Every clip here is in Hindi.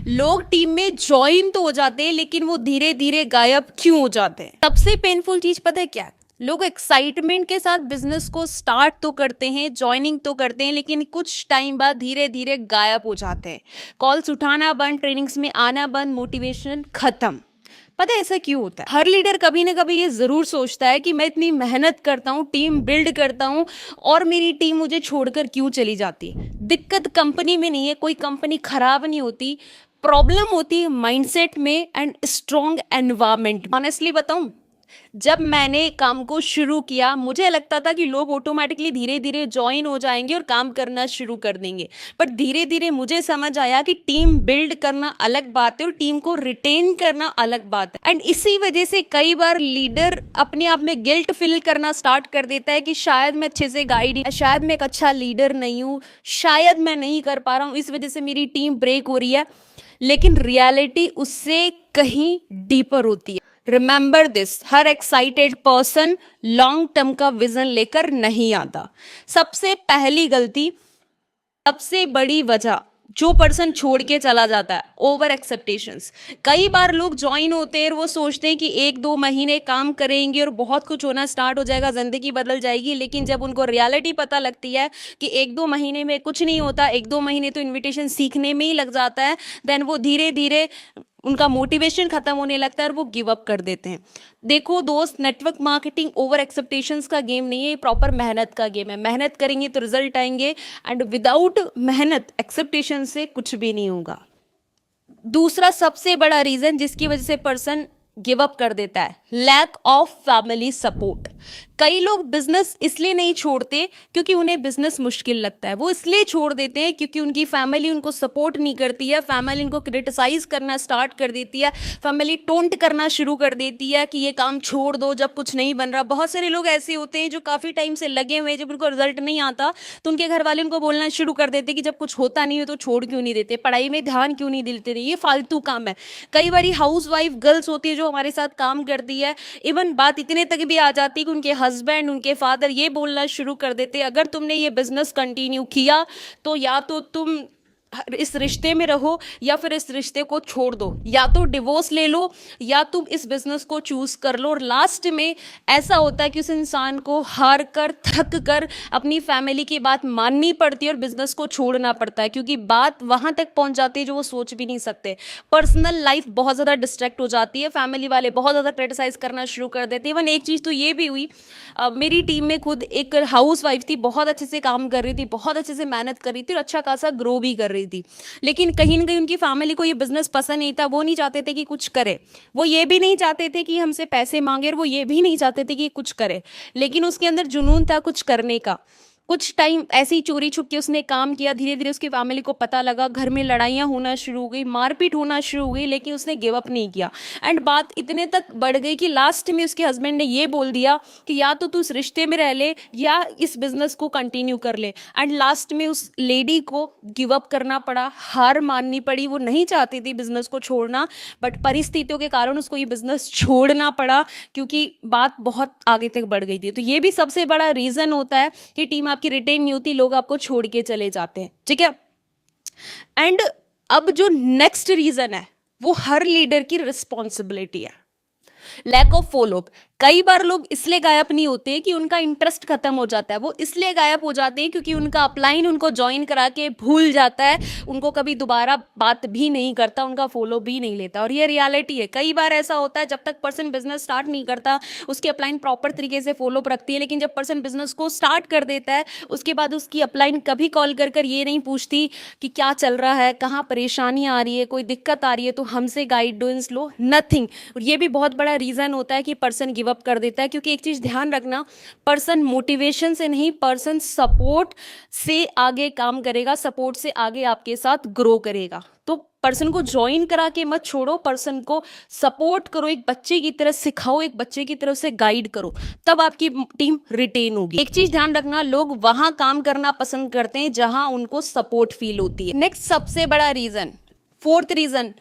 लोग टीम में ज्वाइन तो हो जाते हैं लेकिन वो धीरे धीरे गायब क्यों हो जाते हैं? सबसे पेनफुल चीज पता है क्या है? लोग एक्साइटमेंट के साथ बिजनेस को स्टार्ट तो करते हैं, ज्वाइनिंग तो करते हैं, लेकिन कुछ टाइम बाद धीरे धीरे गायब हो जाते हैं। कॉल्स उठाना बंद, ट्रेनिंग्स में आना बंद, मोटिवेशन खत्म। पता है ऐसा क्यों होता है? हर लीडर कभी ना कभी ये जरूर सोचता है कि मैं इतनी मेहनत करता हूँ, टीम बिल्ड करता हूँ, और मेरी टीम मुझे छोड़कर क्यों चली जाती है। दिक्कत कंपनी में नहीं है, कोई कंपनी खराब नहीं होती, प्रॉब्लम होती है माइंडसेट में एंड स्ट्रॉन्ग एनवायरनमेंट। ऑनेस्टली बताऊं, जब मैंने काम को शुरू किया मुझे लगता था कि लोग ऑटोमेटिकली धीरे धीरे ज्वाइन हो जाएंगे और काम करना शुरू कर देंगे, पर धीरे धीरे मुझे समझ आया कि टीम बिल्ड करना अलग बात है और टीम को रिटेन करना अलग बात है। एंड इसी वजह से कई बार लीडर अपने आप में गिल्ट फील करना स्टार्ट कर देता है कि शायद मैं अच्छे से गाइड, शायद मैं एक अच्छा लीडर नहीं हूँ, शायद मैं नहीं कर पा रहा हूँ, इस वजह से मेरी टीम ब्रेक हो रही है। लेकिन रियलिटी उससे कहीं डीपर होती है। Remember this, her excited person long term का विजन लेकर नहीं आता। सबसे पहली गलती, सबसे बड़ी वजह जो पर्सन छोड़ के चला जाता है, ओवर एक्सेप्टेशंस। कई बार लोग ज्वाइन होते हैं और वो सोचते हैं कि 1-2 महीने काम करेंगे और बहुत कुछ होना स्टार्ट हो जाएगा, जिंदगी बदल जाएगी। लेकिन जब उनको रियलिटी पता लगती है कि 1-2 महीने में कुछ नहीं होता, 1-2 महीने तो इन्विटेशन सीखने में ही लग जाता है, देन वो धीरे धीरे उनका मोटिवेशन खत्म होने लगता है और वो गिव अप कर देते हैं। देखो दोस्त, नेटवर्क मार्केटिंग ओवर एक्सेप्टेशंस का गेम नहीं है, ये प्रॉपर मेहनत का गेम है। मेहनत करेंगे तो रिजल्ट आएंगे, एंड विदाउट मेहनत एक्सेप्टेशन से कुछ भी नहीं होगा। दूसरा सबसे बड़ा रीजन जिसकी वजह से पर्सन गिव अप कर देता है, लैक ऑफ फैमिली सपोर्ट। कई लोग बिजनेस इसलिए नहीं छोड़ते क्योंकि उन्हें बिजनेस मुश्किल लगता है, वो इसलिए छोड़ देते हैं क्योंकि उनकी फैमिली उनको सपोर्ट नहीं करती है, फैमिली उनको क्रिटिसाइज करना स्टार्ट कर देती है, फैमिली टोंट करना शुरू कर देती है कि ये काम छोड़ दो जब कुछ नहीं बन रहा। बहुत सारे लोग ऐसे होते हैं जो काफ़ी टाइम से लगे हुए हैं, जब उनको रिजल्ट नहीं आता तो उनके घर वाले उनको बोलना शुरू कर देते कि जब कुछ होता नहीं है तो छोड़ क्यों नहीं देते, पढ़ाई में ध्यान क्यों नहीं देते, ये फालतू काम है। कई बार हाउस वाइफ गर्ल्स होती है जो हमारे साथ काम करती है, इवन बात इतने तक भी आ जाती है कि उनके हस्बैंड, उनके फादर ये बोलना शुरू कर देते, अगर तुमने ये बिजनेस कंटिन्यू किया तो या तो तुम इस रिश्ते में रहो या फिर इस रिश्ते को छोड़ दो, या तो डिवोर्स ले लो या तुम इस बिजनेस को चूज कर लो। और लास्ट में ऐसा होता है कि उस इंसान को हार कर, थक कर अपनी फैमिली की बात माननी पड़ती है और बिजनेस को छोड़ना पड़ता है, क्योंकि बात वहां तक पहुंच जाती है जो वो सोच भी नहीं सकते। पर्सनल लाइफ बहुत ज़्यादा डिस्ट्रैक्ट हो जाती है, फैमिली वाले बहुत ज़्यादा क्रिटिसाइज करना शुरू कर देते हैं। इवन एक चीज़ तो ये भी हुई, मेरी टीम में खुद एक हाउस वाइफ थी, बहुत अच्छे से काम कर रही थी, बहुत अच्छे से मेहनत कर रही थी और अच्छा खासा ग्रो भी कर रही थी, लेकिन कहीं ना कहीं उनकी फैमिली को ये बिजनेस पसंद नहीं था। वो नहीं चाहते थे कि कुछ करे, वो ये भी नहीं चाहते थे कि हमसे पैसे मांगे, और वो ये भी नहीं चाहते थे कि कुछ करे, लेकिन उसके अंदर जुनून था कुछ करने का। कुछ टाइम ऐसे ही चोरी छुप के उसने काम किया, धीरे धीरे उसकी फैमिली को पता लगा, घर में लड़ाइयाँ होना शुरू हो गई, मारपीट होना शुरू हो गई, लेकिन उसने गिव अप नहीं किया। एंड बात इतने तक बढ़ गई कि लास्ट में उसके हस्बैंड ने ये बोल दिया कि या तो तू इस रिश्ते में रह ले या इस बिजनेस को कंटिन्यू कर ले। एंड लास्ट में उस लेडी को गिव अप करना पड़ा, हार माननी पड़ी। वो नहीं चाहती थी बिजनेस को छोड़ना, बट परिस्थितियों के कारण उसको ये बिजनेस छोड़ना पड़ा क्योंकि बात बहुत आगे तक बढ़ गई थी। तो ये भी सबसे बड़ा रीजन होता है कि टीम आपकी रिटेन नहीं होती, लोग आपको छोड़ के चले जाते हैं, ठीक है। एंड अब जो नेक्स्ट रीजन है वो हर लीडर की रिस्पॉन्सिबिलिटी है, लैक ऑफ फॉलोअप। कई बार लोग इसलिए गायब नहीं होते कि उनका इंटरेस्ट खत्म हो जाता है, वो इसलिए गायब हो जाते हैं क्योंकि उनका अपलाइन उनको ज्वाइन करा के भूल जाता है, उनको कभी दोबारा बात भी नहीं करता, उनका फॉलो भी नहीं लेता। और ये रियलिटी है, कई बार ऐसा होता है जब तक पर्सन बिजनेस स्टार्ट नहीं करता उसकी अपलाइन प्रॉपर तरीके से फॉलोअप रखती है, लेकिन जब पर्सन बिजनेस को स्टार्ट कर देता है उसके बाद उसकी अपलाइन कभी कॉल कर कर ये नहीं पूछती कि क्या चल रहा है, कहाँ परेशानी आ रही है, कोई दिक्कत आ रही है तो हमसे गाइडेंस लो, नथिंग। और ये भी बहुत बड़ा रीज़न होता है कि पर्सन गिव अप कर देता है, क्योंकि एक चीज़ ध्यान रखना, पर्सन मोटिवेशन से नहीं, पर्सन सपोर्ट से आगे काम करेगा, सपोर्ट से आगे आपके साथ ग्रो करेगा। तो पर्सन को ज्वाइन करा के मत छोड़ो, पर्सन को सपोर्ट करो, एक बच्चे की तरह सिखाओ, एक बच्चे की तरफ से गाइड करो, तब आपकी टीम रिटेन होगी। एक चीज ध्यान रखना, लोग वहां काम करना पसंद करते हैं जहां उनको सपोर्ट फील होती है। नेक्स्ट सबसे बड़ा reason, fourth reason,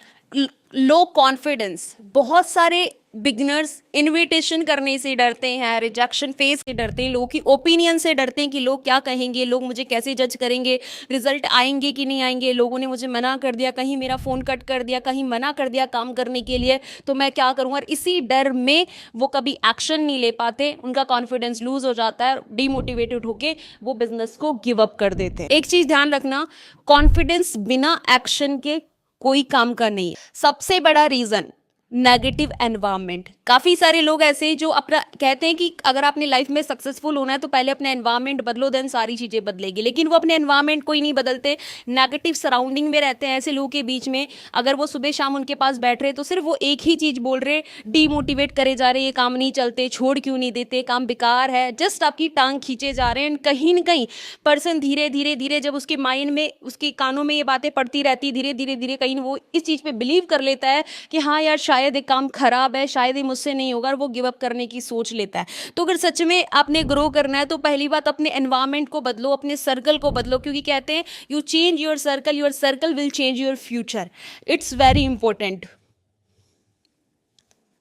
low confidence. बहुत सारे बिगनर्स इनविटेशन करने से डरते हैं, रिजेक्शन फेस से डरते हैं, लोगों की ओपिनियन से डरते हैं कि लोग क्या कहेंगे, लोग मुझे कैसे जज करेंगे, रिजल्ट आएंगे कि नहीं आएंगे, लोगों ने मुझे मना कर दिया, कहीं मेरा फ़ोन कट कर दिया, कहीं मना कर दिया काम करने के लिए, तो मैं क्या करूँ। और इसी डर में वो कभी एक्शन नहीं ले पाते, उनका कॉन्फिडेंस लूज हो जाता है, डीमोटिवेटेड होके वो बिजनेस को गिव अप कर देते हैं। एक चीज़ ध्यान रखना, कॉन्फिडेंस बिना एक्शन के कोई काम का नहीं है। सबसे बड़ा रीज़न नेगेटिव एनवायरनमेंट। काफ़ी सारे लोग ऐसे हैं जो अपना कहते हैं कि अगर आपने लाइफ में सक्सेसफुल होना है तो पहले अपना एनवायरनमेंट बदलो, देन सारी चीज़ें बदलेगी, लेकिन वो अपने एनवायरनमेंट को ही नहीं बदलते, नेगेटिव सराउंडिंग में रहते हैं। ऐसे लोगों के बीच में अगर वो सुबह शाम उनके पास बैठ रहे तो सिर्फ वो एक ही चीज़ बोल रहे, डीमोटिवेट करे जा रहे, ये काम नहीं चलते, छोड़ क्यों नहीं देते, काम बेकार है, जस्ट आपकी टांग खींचे जा रहे हैं। कहीं ना कहीं पर्सन धीरे धीरे धीरे जब उसके माइंड में, उसके कानों में ये बातें पड़ती रहती, धीरे धीरे धीरे कहीं वो इस चीज़ पे बिलीव कर लेता है कि हाँ यार शायद एक काम खराब है, शायद ये मुझसे नहीं होगा, और वो गिव अप करने की सोच लेता है। तो अगर सच में आपने ग्रो करना है तो पहली बात अपने एनवायरनमेंट को बदलो, अपने सर्कल को बदलो, क्योंकि कहते हैं you change your circle will change your future. It's very important.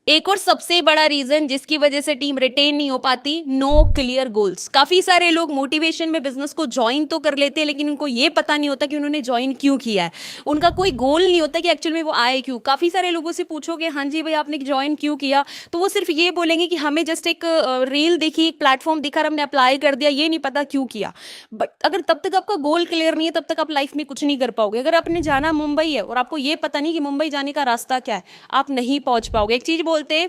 एक और सबसे बड़ा रीजन जिसकी वजह से टीम रिटेन नहीं हो पाती, नो क्लियर गोल्स। काफी सारे लोग मोटिवेशन में बिजनेस को ज्वाइन तो कर लेते हैं, लेकिन उनको ये पता नहीं होता कि उन्होंने ज्वाइन क्यों किया है, उनका कोई गोल नहीं होता कि एक्चुअल में वो आए क्यों। काफी सारे लोगों से पूछोगे हाँ जी भाई आपने ज्वाइन क्यों किया, तो वो सिर्फ ये बोलेंगे कि हमें जस्ट एक रील देखी, एक प्लेटफॉर्म दिखा, हमने अप्लाई कर दिया, ये नहीं पता क्यों किया। बट अगर तब तक आपका गोल क्लियर नहीं है तब तक आप लाइफ में कुछ नहीं कर पाओगे। अगर आपने जाना मुंबई है और आपको ये पता नहीं कि मुंबई जाने का रास्ता क्या है, आप नहीं पहुंच पाओगे। एक चीज बोलते हैं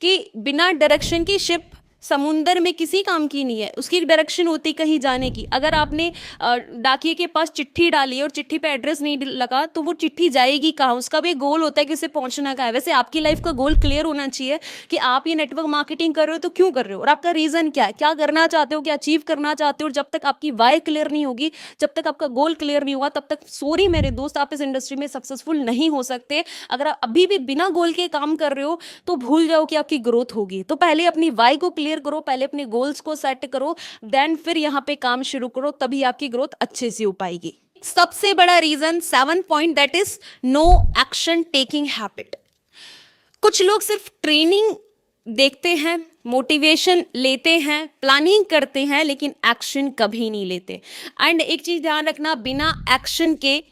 कि बिना डायरेक्शन की शिप समुंदर में किसी काम की नहीं है, उसकी डायरेक्शन होती कहीं जाने की। अगर आपने डाकिए के पास चिट्ठी डाली और चिट्ठी पे एड्रेस नहीं लगा तो वो चिट्ठी जाएगी कहाँ, उसका भी गोल होता है कि उसे पहुंचना कहाँ है। वैसे आपकी लाइफ का गोल क्लियर होना चाहिए कि आप ये नेटवर्क मार्केटिंग कर रहे हो तो क्यों कर रहे हो, और आपका रीजन क्या है, क्या करना चाहते हो, क्या अचीव करना चाहते हो। जब तक आपकी वाई क्लियर नहीं होगी, जब तक आपका गोल क्लियर नहीं होगा, तब तक सॉरी मेरे दोस्त, आप इस इंडस्ट्री में सक्सेसफुल नहीं हो सकते। अगर आप अभी भी बिना गोल के काम कर रहे हो तो भूल जाओ कि आपकी ग्रोथ होगी। तो पहले अपनी वाई को क्लियर करो, पहले अपने गोल्स को सेट करो, देन फिर यहां पे काम शुरू करो, तभी आपकी ग्रोथ अच्छे से हो पाएगी। सबसे बड़ा reason 7 point, that is no action taking habit. कुछ लोग सिर्फ ट्रेनिंग देखते हैं, मोटिवेशन लेते हैं, प्लानिंग करते हैं, लेकिन एक्शन कभी नहीं लेते। एंड एक चीज ध्यान रखना, बिना एक्शन के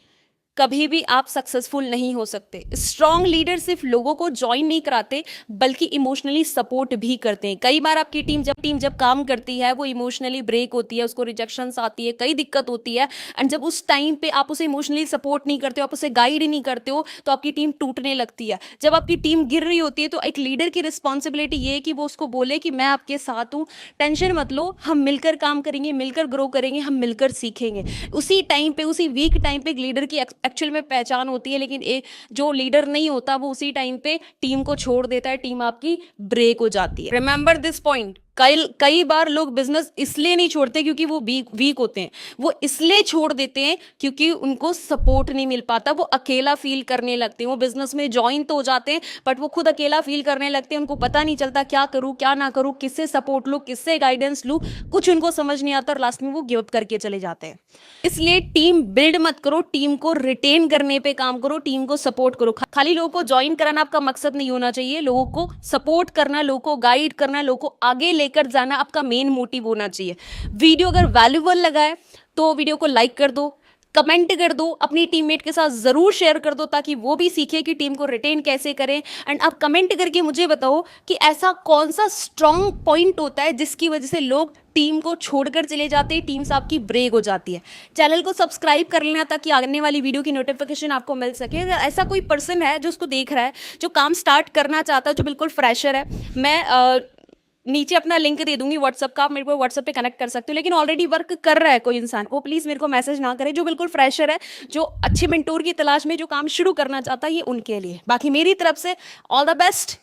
कभी भी आप सक्सेसफुल नहीं हो सकते। स्ट्रॉन्ग लीडर सिर्फ लोगों को ज्वाइन नहीं कराते बल्कि इमोशनली सपोर्ट भी करते हैं। कई बार आपकी टीम जब काम करती है वो इमोशनली ब्रेक होती है, उसको रिजेक्शंस आती है, कई दिक्कत होती है, एंड जब उस टाइम पे आप उसे इमोशनली सपोर्ट नहीं करते हो, आप उसे गाइड नहीं करते हो, तो आपकी टीम टूटने लगती है। जब आपकी टीम गिर रही होती है तो एक लीडर की रिस्पॉन्सिबिलिटी ये है कि वो उसको बोले कि मैं आपके साथ हूँ, टेंशन मत लो, हम मिलकर काम करेंगे, मिलकर ग्रो करेंगे, हम मिलकर सीखेंगे। उसी टाइम पे, उसी वीक टाइम पे एक लीडर की एक्चुअल में पहचान होती है, लेकिन जो लीडर नहीं होता वो उसी टाइम पे टीम को छोड़ देता है, टीम आपकी ब्रेक हो जाती है। Remember this point. कई बार लोग बिजनेस इसलिए नहीं छोड़ते क्योंकि वो वीक होते हैं, वो इसलिए छोड़ देते हैं क्योंकि उनको सपोर्ट नहीं मिल पाता, वो अकेला फील करने लगते हैं। वो बिजनेस में ज्वाइन तो हो जाते हैं बट वो खुद अकेला फील करने लगते हैं, उनको पता नहीं चलता क्या करूं क्या ना करूं, किससे सपोर्ट लूं, किससे गाइडेंस लूं, कुछ उनको समझ नहीं आता और लास्ट में वो गिव अप करके चले जाते हैं। इसलिए टीम बिल्ड मत करो, टीम को रिटेन करने पे काम करो, टीम को सपोर्ट करो। खाली लोगों को ज्वाइन कराना आपका मकसद नहीं होना चाहिए, लोगों को सपोर्ट करना, लोगों को गाइड करना, लोगों को आगे लेकर जाना आपका मेन मोटिव होना चाहिए। वीडियो अगर वैल्यूएबल लगा है तो वीडियो को लाइक कर दो, कमेंट कर दो, अपनी टीममेट के साथ जरूर शेयर कर दो ताकि वो भी सीखे कि टीम को रिटेन कैसे करें। एंड आप कमेंट करके मुझे बताओ कि ऐसा कौन सा स्ट्रॉन्ग पॉइंट होता है जिसकी वजह से लोग टीम को छोड़कर चले जाते हैं, टीम से आपकी ब्रेक हो जाती है। चैनल को सब्सक्राइब कर लेना ताकि आने वाली वीडियो की नोटिफिकेशन आपको मिल सके। अगर ऐसा कोई पर्सन है जो उसको देख रहा है, जो काम स्टार्ट करना चाहता है, जो बिल्कुल फ्रेशर है, मैं नीचे अपना लिंक दे दूंगी व्हाट्सअप का, आप मेरे को व्हाट्सअप पे कनेक्ट कर सकते हो। लेकिन ऑलरेडी वर्क कर रहा है कोई इंसान, वो प्लीज़ मेरे को मैसेज ना करे। जो बिल्कुल फ्रेशर है, जो अच्छे मेंटोर की तलाश में जो काम शुरू करना चाहता है, ये उनके लिए। बाकी मेरी तरफ से ऑल द बेस्ट।